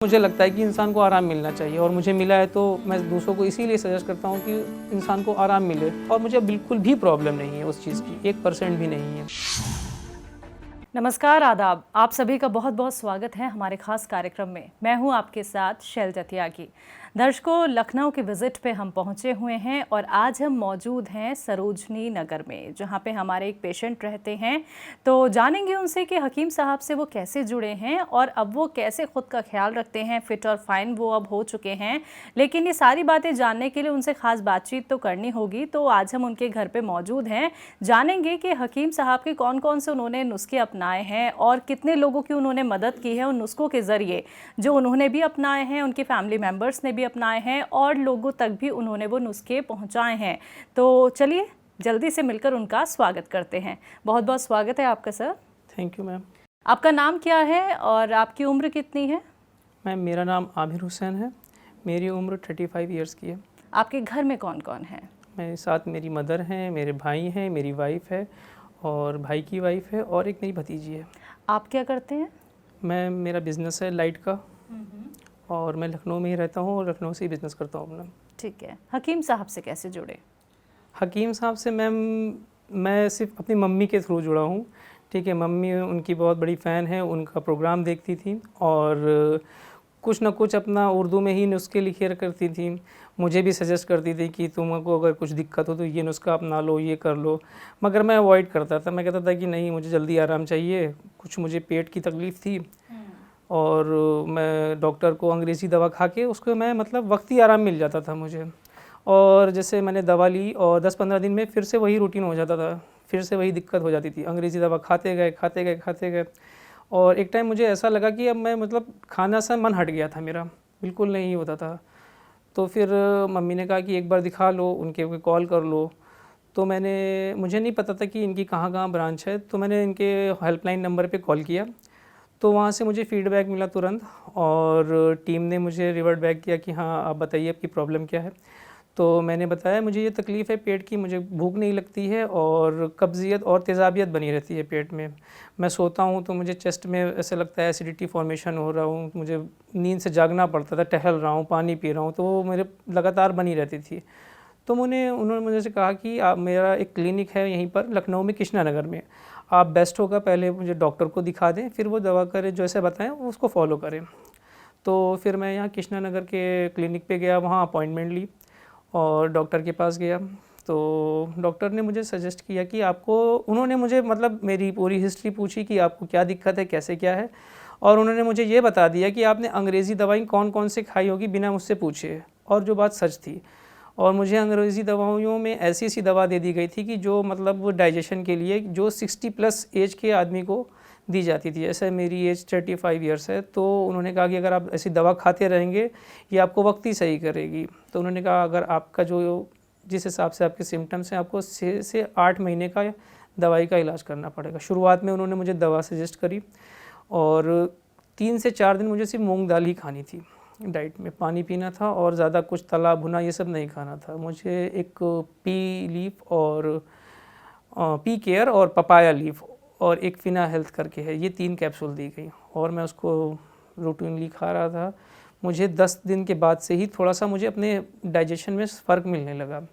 मुझे लगता है कि इंसान को आराम मिलना चाहिए और मुझे मिला है, तो मैं दूसरों को इसीलिए सजेस्ट करता हूँ कि इंसान को आराम मिले। और मुझे बिल्कुल भी प्रॉब्लम नहीं है उस चीज़ की, 1% भी नहीं है। नमस्कार, आदाब। आप सभी का बहुत बहुत स्वागत है हमारे खास कार्यक्रम में। मैं हूं आपके साथ शैलजा त्यागी। दर्शकों, लखनऊ के विजिट पे हम पहुंचे हुए हैं और आज हम मौजूद हैं सरोजनी नगर में, जहां पे हमारे एक पेशेंट रहते हैं। तो जानेंगे उनसे कि हकीम साहब से वो कैसे जुड़े हैं और अब वो कैसे खुद का ख्याल रखते हैं। फिट और फाइन वो अब हो चुके हैं, लेकिन ये सारी बातें जानने के लिए उनसे खास बातचीत तो करनी होगी। तो आज हम उनके घर पे मौजूद हैं, जानेंगे कि हकीम साहब के कौन कौन से उन्होंने नुस्खे अपनाए हैं और कितने लोगों की उन्होंने मदद की है उन नुस्खों के ज़रिए, जो उन्होंने भी अपनाए हैं, उनके फैमिली मेम्बर्स ने भी अपनाए हैं और लोगों तक भी उन्होंने वो नुस्खे पहुंचाए हैं। तो चलिए जल्दी से मिलकर उनका स्वागत करते हैं। बहुत बहुत स्वागत है आपका सर। Thank you ma'am. आपका नाम क्या है और आपकी उम्र कितनी है? मैम, मेरा नाम आमिर हुसैन है। मेरी उम्र 35 ईयर्स की है। आपके घर में कौन कौन है? मेरे साथ मेरी मदर हैं, मेरे भाई हैं, मेरी वाइफ है और भाई की वाइफ है और एक मेरी भतीजी है। आप क्या करते हैं? मेरा बिज़नेस है लाइट का और मैं लखनऊ में ही रहता हूँ और लखनऊ से ही बिज़नेस करता हूँ अपना। ठीक है। हकीम साहब से कैसे जुड़े? हकीम साहब से मैम मैं सिर्फ अपनी मम्मी के थ्रू जुड़ा हूँ। ठीक है, मम्मी उनकी बहुत बड़ी फ़ैन है, उनका प्रोग्राम देखती थी और कुछ ना कुछ अपना उर्दू में ही नुस्खे लिखे करती थी। मुझे भी सजेस्ट करती थी कि तुमको अगर कुछ दिक्कत हो तो ये नुस्खा अपना लो, ये कर लो। मगर मैं अवॉइड करता था। मैं कहता था कि नहीं, मुझे जल्दी आराम चाहिए। कुछ मुझे पेट की तकलीफ़ थी और मैं डॉक्टर को अंग्रेज़ी दवा खा के उसको मैं मतलब वक्ती आराम मिल जाता था मुझे। और जैसे मैंने दवा ली और 10-15 दिन में फिर से वही रूटीन हो जाता था, फिर से वही दिक्कत हो जाती थी। अंग्रेज़ी दवा खाते गए, खाते गए, खाते गए और एक टाइम मुझे ऐसा लगा कि अब मैं मतलब खाना सा मन हट गया था मेरा, बिल्कुल नहीं होता था। तो फिर मम्मी ने कहा कि एक बार दिखा लो, उनके कॉल कर लो। तो मुझे नहीं पता था कि इनकी कहाँ-कहाँ ब्रांच है, तो मैंने इनके हेल्पलाइन नंबर पे कॉल किया। तो वहाँ से मुझे फ़ीडबैक मिला तुरंत और टीम ने मुझे रिवर्ट बैक किया कि हाँ, आप बताइए आपकी प्रॉब्लम क्या है। तो मैंने बताया मुझे ये तकलीफ़ है पेट की, मुझे भूख नहीं लगती है और कब्ज़ियत और तेज़ाबियत बनी रहती है पेट में। मैं सोता हूँ तो मुझे चेस्ट में ऐसा लगता है एसिडिटी फॉर्मेशन हो रहा हूँ, मुझे नींद से जागना पड़ता था, टहल रहा हूँ, पानी पी रहा हूँ, तो वो मेरे लगातार बनी रहती थी। तो उन्होंने मुझे से कहा कि आप, मेरा एक क्लिनिक है यहीं पर लखनऊ में कृष्णा नगर में, आप बेस्ट होगा पहले मुझे डॉक्टर को दिखा दें, फिर वो दवा करें, जैसे बताएँ उसको फ़ॉलो करें। तो फिर मैं यहाँ कृष्णा नगर के क्लिनिक पे गया, वहाँ अपॉइंटमेंट ली और डॉक्टर के पास गया। तो डॉक्टर ने मुझे सजेस्ट किया कि उन्होंने मुझे मतलब मेरी पूरी हिस्ट्री पूछी कि आपको क्या दिक्कत है, कैसे क्या है, और उन्होंने मुझे ये बता दिया कि आपने अंग्रेज़ी दवाई कौन कौन से खाई होगी बिना मुझसे पूछे, और जो बात सच थी। और मुझे अंग्रेज़ी दवाइयों में ऐसी ऐसी दवा दे दी गई थी कि जो मतलब वो डाइजेशन के लिए जो 60+ एज के आदमी को दी जाती थी। ऐसे मेरी एज 35 ईयर्स है, तो उन्होंने कहा कि अगर आप ऐसी दवा खाते रहेंगे ये आपको वक्त ही सही करेगी। तो उन्होंने कहा अगर आपका जिस हिसाब से आपके सिम्टम्स हैं, आपको 6 से 8 महीने का दवाई का इलाज करना पड़ेगा। शुरुआत में उन्होंने मुझे दवा सजेस्ट करी और 3 से 4 दिन मुझे सिर्फ मूंग दाल ही खानी थी। डाइट में पानी पीना था और ज़्यादा कुछ तला भुना ये सब नहीं खाना था। मुझे एक पी लीफ और पी केयर और पपाया लीफ और एक फिना हेल्थ करके है, ये 3 कैप्सूल दी गई और मैं उसको रूटीनली खा रहा था। मुझे 10 दिन के बाद से ही थोड़ा सा मुझे अपने डाइजेशन में फ़र्क मिलने लगा।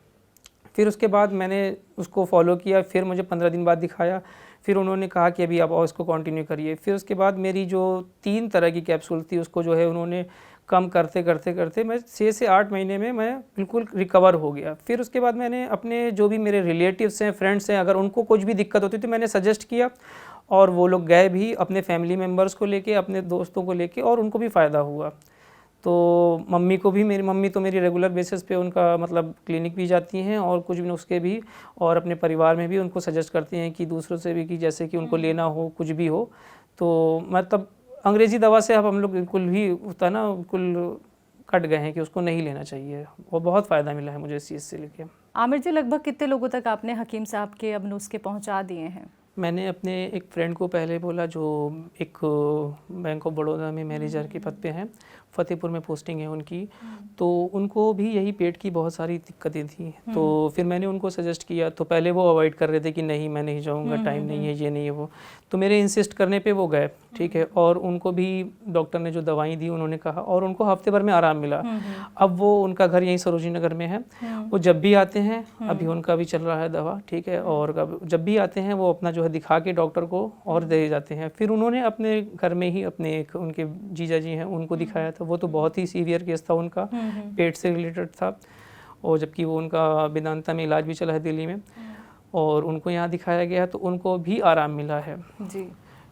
फिर उसके बाद मैंने उसको फॉलो किया, फिर मुझे 15 दिन बाद दिखाया, फिर उन्होंने कहा कि अभी आप और इसको कंटिन्यू करिए। फिर उसके बाद मेरी जो 3 तरह की कैप्सूल थी उसको जो है उन्होंने कम करते करते करते मैं 6 से 8 महीने में मैं बिल्कुल रिकवर हो गया। फिर उसके बाद मैंने अपने जो भी मेरे रिलेटिव्स हैं, फ्रेंड्स हैं, अगर उनको कुछ भी दिक्कत होती थी मैंने सजेस्ट किया और वो लोग गए भी अपने फैमिली मेम्बर्स को लेके, अपने दोस्तों को लेके, और उनको भी फ़ायदा हुआ। तो मम्मी को भी, मेरी मम्मी तो मेरी रेगुलर बेसिस पे उनका मतलब क्लिनिक भी जाती हैं और कुछ भी नुस्खे भी, और अपने परिवार में भी उनको सजेस्ट करती हैं कि दूसरों से भी कि जैसे कि उनको लेना हो, कुछ भी हो। तो मतलब अंग्रेज़ी दवा से अब हम लोग बिल्कुल भी होता ना, बिल्कुल कट गए हैं कि उसको नहीं लेना चाहिए, और बहुत फ़ायदा मिला है मुझे इस चीज़ से लेके। आमिर जी, लगभग कितने लोगों तक आपने हकीम साहब के अब नुस्खे पहुंचा दिए हैं? मैंने अपने एक फ्रेंड को पहले बोला जो एक बैंक ऑफ बड़ौदा में मैनेजर के पद पे हैं, फ़तेहपुर में पोस्टिंग है उनकी, तो उनको भी यही पेट की बहुत सारी दिक्कतें थी। तो फिर मैंने उनको सजेस्ट किया, तो पहले वो अवॉइड कर रहे थे कि नहीं मैं नहीं जाऊँगा, टाइम नहीं है, ये नहीं है वो। तो मेरे इंसिस्ट करने पे वो गए, ठीक है, और उनको भी डॉक्टर ने जो दवाई दी उन्होंने कहा, और उनको हफ्ते भर में आराम मिला। अब वो उनका घर यहीं सरोजनी नगर में है, वो जब भी आते हैं, अभी उनका भी चल रहा है दवा, ठीक है, और जब भी आते हैं वो अपना जो है दिखा के डॉक्टर को और दे जाते हैं। फिर उन्होंने अपने घर में ही अपने एक उनके जीजा जी हैं उनको दिखाया था, वो तो बहुत ही सीवियर केस था उनका, पेट से रिलेटेड था, और जबकि वो उनका वेदांता में इलाज भी चला है दिल्ली में, और उनको यहाँ दिखाया गया तो उनको भी आराम मिला है जी।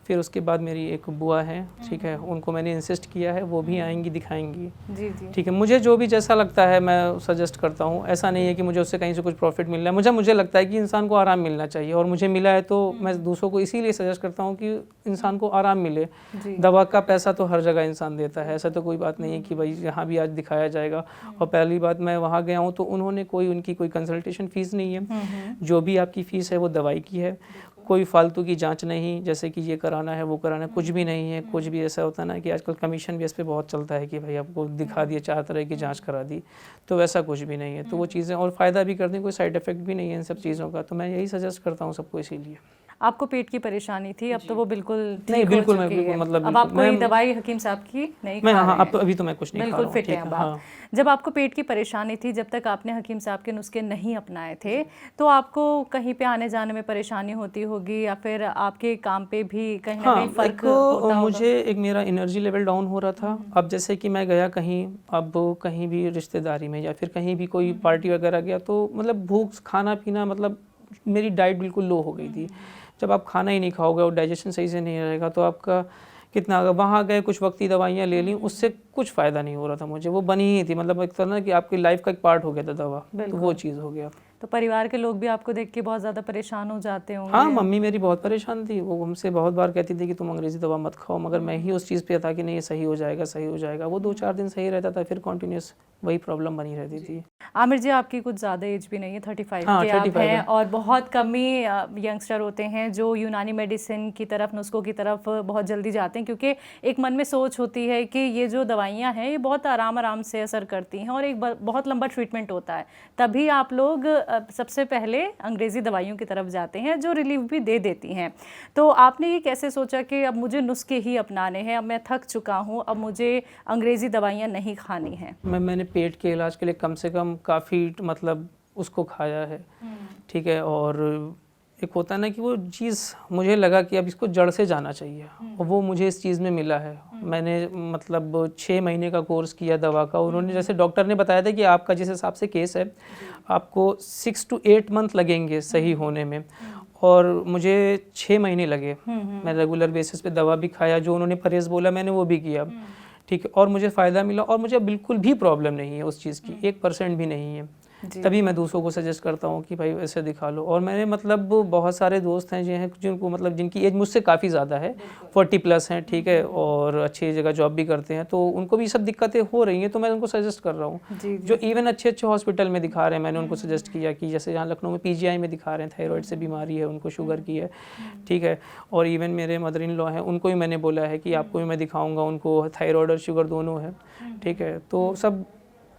फिर उसके बाद मेरी एक बुआ है, ठीक है, उनको मैंने इंसिस्ट किया है, वो भी आएंगी, दिखाएंगी, जी जी। ठीक है। मुझे जो भी जैसा लगता है मैं सजेस्ट करता हूँ, ऐसा नहीं है कि मुझे उससे कहीं से कुछ प्रॉफिट मिल रहा है, मुझे लगता है कि इंसान को आराम मिलना चाहिए, और मुझे मिला है तो मैं दूसरों को इसीलिए सजेस्ट करता हूँ कि इंसान को आराम मिले। दवा का पैसा तो हर जगह इंसान देता है, ऐसा तो कोई बात नहीं है कि भाई यहाँ भी आज दिखाया जाएगा। और पहली बात, मैं वहाँ गया हूँ तो उन्होंने उनकी कोई कंसल्टेशन फ़ीस नहीं है, जो भी आपकी फ़ीस है वो दवाई की है, कोई फालतू की जांच नहीं, जैसे कि ये कराना है वो कराना है, कुछ भी नहीं है। कुछ भी ऐसा होता है ना कि आजकल कमीशन बेस पे बहुत चलता है कि भाई आपको दिखा दिया, 4 तरह की जांच करा दी, तो वैसा कुछ भी नहीं है। तो वो चीज़ें और फ़ायदा भी करती हैं, कोई साइड इफ़ेक्ट भी नहीं है इन सब चीज़ों का, तो मैं यही सजेस्ट करता हूँ सबको इसीलिए। आपको पेट की परेशानी थी, अब तो वो बिल्कुल नहीं, ठीक बिल्कुल हो मैं चुकी बिल्कुल है। मतलब अब आप कोई मैं दवाई हकीम साहब की नहीं मैं खा हाँ, रहे हैं, अभी तो मैं कुछ नहीं खा बिल्कुल रहा हूँ, फिट ठीक हैं है, अब हाँ। आप। जब आपको पेट की परेशानी थी, जब तक आपने हकीम साहब के नुस्खे नहीं अपनाए थे, तो आपको कहीं पे आने जाने में परेशानी होती होगी, या फिर आपके काम पे भी कहीं ना कहीं फ़र्क एक होता होगा? मुझे एक मेरा एनर्जी लेवल डाउन हो रहा था। अब जैसे कि मैं गया कहीं, अब कहीं भी रिश्तेदारी में या फिर कहीं भी कोई पार्टी वगैरह गया, तो मतलब भूख, खाना पीना, मतलब मेरी डाइट बिल्कुल लो हो गई थी। जब आप खाना ही नहीं खाओगे और डाइजेशन सही से नहीं रहेगा तो आपका कितना, अगर वहाँ गए कुछ वक्ती दवाइयाँ ले ली, उससे कुछ फ़ायदा नहीं हो रहा था मुझे, वो बनी ही थी, मतलब एक तरह ना कि आपकी लाइफ का एक पार्ट हो गया था दवा, तो वो चीज़ हो गया। तो परिवार के लोग भी आपको देख के बहुत ज़्यादा परेशान हो जाते होंगे? हाँ, मम्मी मेरी बहुत परेशान थी, वो हमसे बहुत बार कहती थी कि तुम अंग्रेज़ी दवा मत खाओ, मगर मैं ही उस चीज़ पे था कि नहीं ये सही हो जाएगा, सही हो जाएगा। वो 2-4 दिन सही रहता था, फिर कंटिन्यूअस वही प्रॉब्लम बनी रहती थी। आमिर जी, आपकी कुछ ज़्यादा एज भी नहीं है, 35 हाँ, के आप 35 हैं, है। और बहुत कम ही यंगस्टर होते हैं जो यूनानी मेडिसिन की तरफ, नुस्खों की तरफ बहुत जल्दी जाते हैं, क्योंकि एक मन में सोच होती है कि ये जो दवाइयाँ हैं ये बहुत आराम से असर करती हैं और एक बहुत लंबा ट्रीटमेंट होता है। तभी आप लोग सबसे पहले अंग्रेज़ी दवाइयों की तरफ जाते हैं जो रिलीफ भी दे देती हैं। तो आपने ये कैसे सोचा कि अब मुझे नुस्खे ही अपनाने हैं, अब मैं थक चुका हूँ, अब मुझे अंग्रेज़ी दवाइयाँ नहीं खानी हैं? मैंने पेट के इलाज के लिए कम से कम काफ़ी मतलब उसको खाया है, ठीक है, और एक होता है ना कि वो चीज़ मुझे लगा कि अब इसको जड़ से जाना चाहिए, और वो मुझे इस चीज़ में मिला है। मैंने मतलब 6 महीने का कोर्स किया दवा का। उन्होंने जैसे डॉक्टर ने बताया था कि आपका जिस हिसाब से केस है, आपको 6 to 8 मंथ लगेंगे सही होने में, और मुझे 6 महीने लगे। मैं रेगुलर बेसिस पे दवा भी खाया, जो उन्होंने परहेज़ बोला मैंने वो भी किया, ठीक है, और मुझे फ़ायदा मिला, और मुझे बिल्कुल भी प्रॉब्लम नहीं है उस चीज़ की, 1% भी नहीं है। तभी मैं दूसरों को सजेस्ट करता हूँ कि भाई ऐसे दिखा लो। और मैंने मतलब बहुत सारे दोस्त हैं जिनको मतलब जिनकी एज मुझसे काफ़ी ज़्यादा है, 40+ हैं, ठीक है, और अच्छी जगह जॉब भी करते हैं, तो उनको भी सब दिक्कतें हो रही हैं, तो मैं उनको सजेस्ट कर रहा हूँ। जो इवन अच्छे हॉस्पिटल में दिखा रहे हैं, मैंने उनको सजेस्ट किया कि जैसे यहाँ लखनऊ में PGI में दिखा रहे हैं, थायराइड से बीमारी है उनको, शुगर की है, ठीक है, और इवन मेरे मदर इन लॉ हैं, उनको भी मैंने बोला है कि आपको भी मैं दिखाऊँगा, उनको थायराइड और शुगर दोनों है, ठीक है। तो सब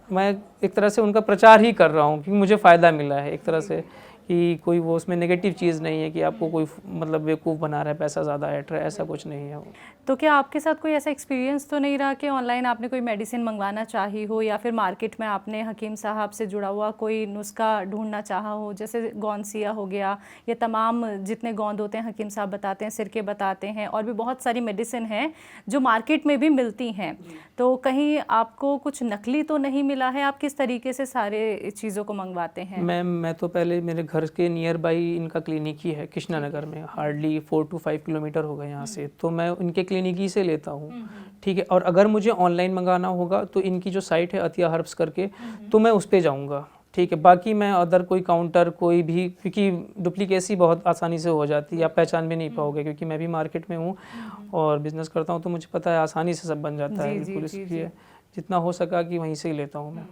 मैं एक तरह से उनका प्रचार ही कर रहा हूँ कि मुझे फ़ायदा मिला है एक तरह से, कि कोई वो उसमें नेगेटिव चीज़ नहीं है कि आपको कोई मतलब बेवकूफ़ बना रहा है, पैसा ज़्यादा ऐड रहा है, ऐसा कुछ नहीं है। तो क्या आपके साथ कोई ऐसा एक्सपीरियंस तो नहीं रहा कि ऑनलाइन आपने कोई मेडिसिन मंगवाना चाही हो, या फिर मार्केट में आपने हकीम साहब से जुड़ा हुआ कोई नुस्खा ढूंढना चाहा हो, जैसे गौनसिया हो गया, या तमाम जितने गोंद होते हैं हकीम साहब बताते हैं, सिरके बताते हैं, और भी बहुत सारी मेडिसिन हैं जो मार्केट में भी मिलती हैं, तो कहीं आपको कुछ नकली तो नहीं मिला है? आप किस तरीके से सारे चीज़ों को मंगवाते हैं? मैं तो पहले मेरे घर के नियर बाई इनका क्लिनिक ही है, कृष्णा नगर में, हार्डली 4 to 5 किलोमीटर होगा यहाँ से, तो मैं इनके क्लिनिक ही से लेता हूँ, ठीक है। और अगर मुझे ऑनलाइन मंगाना होगा तो इनकी जो साइट है अतिया हर्ब्स करके, तो मैं उस पर जाऊँगा, ठीक है। बाकी मैं अदर कोई काउंटर कोई भी, क्योंकि डुप्लीकेसी बहुत आसानी से हो जाती है, आप पहचान भी नहीं पाओगे, क्योंकि मैं भी मार्केट में हूँ और बिज़नेस करता हूँ, तो मुझे पता है आसानी से सब बन जाता है, बिल्कुल। इसलिए जितना हो सका कि वहीं से ही लेता हूँ मैं।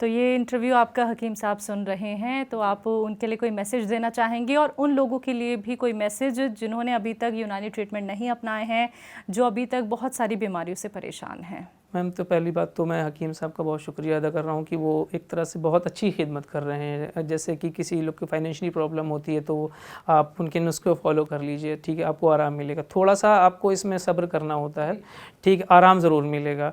तो ये इंटरव्यू आपका हकीम साहब सुन रहे हैं, तो आप उनके लिए कोई मैसेज देना चाहेंगे, और उन लोगों के लिए भी कोई मैसेज जिन्होंने अभी तक यूनानी ट्रीटमेंट नहीं अपनाए हैं, जो अभी तक बहुत सारी बीमारियों से परेशान हैं? मैम, तो पहली बात तो मैं हकीम साहब का बहुत शुक्रिया अदा कर रहा हूँ कि वो एक तरह से बहुत अच्छी खिदमत कर रहे हैं। जैसे कि किसी लोग को फाइनेंशियली प्रॉब्लम होती है तो आप उनके नुस्खे फॉलो कर लीजिए, ठीक है, आपको आराम मिलेगा। थोड़ा सा आपको इसमें सब्र करना होता है, ठीक, आराम ज़रूर मिलेगा।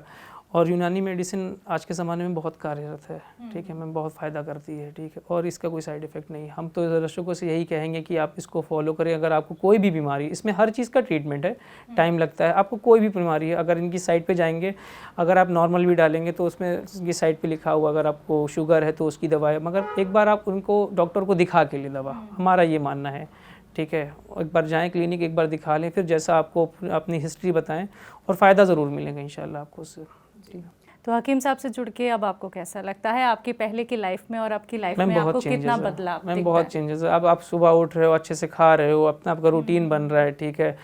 और यूनानी मेडिसिन आज के ज़माने में बहुत कार्यरत है, ठीक है मैम, बहुत फ़ायदा करती है, ठीक है, और इसका कोई साइड इफ़ेक्ट नहीं। हम तो दर्शकों से यही कहेंगे कि आप इसको फॉलो करें। अगर आपको कोई भी बीमारी, इसमें हर चीज़ का ट्रीटमेंट है, टाइम लगता है, आपको कोई भी बीमारी है, अगर इनकी साइट पे जाएंगे, अगर आप नॉर्मल भी डालेंगे तो उसमें इनकी साइट पे लिखा हुआ, अगर आपको शुगर है तो उसकी दवा है, मगर एक बार आप उनको डॉक्टर को दिखा के लिए दवा, हमारा ये मानना है, ठीक है। एक बार जाएँ क्लिनिक, एक बार दिखा लें, फिर जैसा आपको अपनी हिस्ट्री बताएँ, और फ़ायदा ज़रूर मिलेगा इंशाल्लाह आपको उससे। ठीक है। तो हकीम साहब से जुड़ के अब आपको कैसा लगता है? आपकी पहले की लाइफ में और आपकी लाइफ में आपको कितना बदलाव मैम? बहुत चेंजेस है। अब आप सुबह उठ रहे हो, अच्छे से खा रहे हो, अपना आपका रूटीन बन रहा है, ठीक है,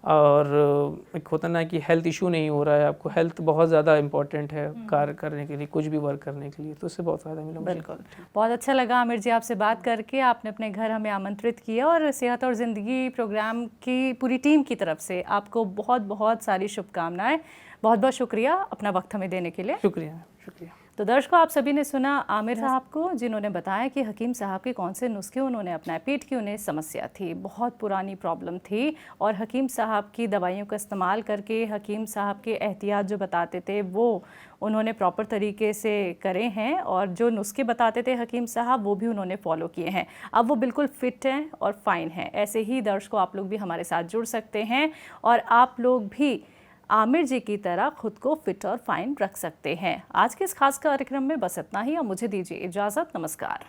और एक होता ना कि हेल्थ इशू नहीं हो रहा है आपको। हेल्थ बहुत ज़्यादा इंपॉर्टेंट है कार्य करने के लिए, कुछ भी वर्क करने के लिए, तो उससे बहुत फ़ायदा मिला मुझे। बिल्कुल, बहुत अच्छा लगा आमिर जी आपसे बात करके। आपने अपने घर हमें आमंत्रित किया, और सेहत और ज़िंदगी प्रोग्राम की पूरी टीम की तरफ से आपको बहुत बहुत सारी शुभकामनाएं। बहुत बहुत शुक्रिया अपना वक्त हमें देने के लिए। शुक्रिया, शुक्रिया। तो दर्शकों, आप सभी ने सुना आमिर साहब को, जिन्होंने बताया कि हकीम साहब के कौन से नुस्खे उन्होंने अपनाए। पेट की उन्हें समस्या थी, बहुत पुरानी प्रॉब्लम थी, और हकीम साहब की दवाइयों का इस्तेमाल करके, हकीम साहब के एहतियात जो बताते थे वो उन्होंने प्रॉपर तरीके से करे हैं, और जो नुस्खे बताते थे हकीम साहब वो भी उन्होंने फॉलो किए हैं। अब वो बिल्कुल फिट हैं और फाइन हैं। ऐसे ही दर्शकों, आप लोग भी हमारे साथ जुड़ सकते हैं, और आप लोग भी आमिर जी की तरह खुद को फिट और फाइन रख सकते हैं। आज के इस खास कार्यक्रम में बस इतना ही, और मुझे दीजिए इजाज़त। नमस्कार।